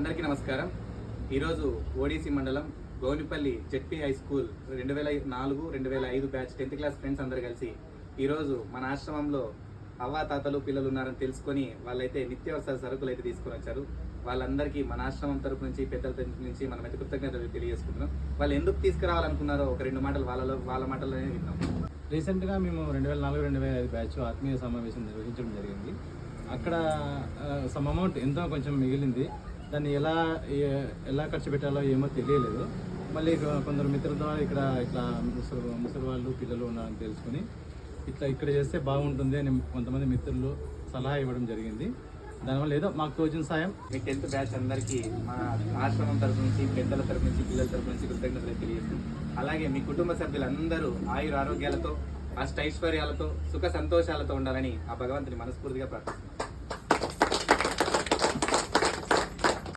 అందరికీ నమస్కారం. ఈరోజు ఓడిసి మండలం Gownipalli ZP high school 2004-2005 batch 10th class friends అందరు కలిసి ఈరోజు మన ఆశ్రమంలో అవ్వాతాతలు పిల్లలు ఉన్నారని తెలుసుకొని వాళ్ళైతే నిత్యావసర సరుకులు అయితే తీసుకొని వచ్చారు. వాళ్ళందరికీ మన ఆశ్రమం తరపు నుంచి పెద్దల తరపు నుంచి మనమైతే కృతజ్ఞతలు తెలియజేసుకుంటున్నాం. వాళ్ళు ఎందుకు తీసుకురావాలనుకున్నారో ఒక 2 మాటలు వాళ్ళ మాటల్లోనే విన్నాం. రీసెంట్గా మేము 2004-2005 బ్యాచ్ ఆత్మీయ సమావేశం నిర్వహించడం జరిగింది. అక్కడ సమ్ అమౌంట్ ఎంతో కొంచెం మిగిలింది. దాన్ని ఎలా ఖర్చు పెట్టాలో ఏమో తెలియలేదు. మళ్ళీ కొందరు మిత్రుల ద్వారా ఇట్లా ముసలి వాళ్ళు పిల్లలు ఉన్నారని తెలుసుకొని ఇక్కడ చేస్తే బాగుంటుంది అని కొంతమంది మిత్రులు సలహా ఇవ్వడం జరిగింది. దానివల్ల ఏదో మాకు తోచిన సాయం. మీ 10th బ్యాచ్ అందరికీ మా ఆశ్రమం తరపు నుంచి, పెద్దల తరపు నుంచి, పిల్లల తరపు నుంచి కృతజ్ఞతలు తెలియజేస్తాం. అలాగే మీ కుటుంబ సభ్యులందరూ ఆయుర ఆరోగ్యాలతో, అష్టైశ్వర్యాలతో, సుఖ సంతోషాలతో ఉండాలని ఆ భగవంతుని మనస్ఫూర్తిగా ప్రార్థిస్తున్నాం.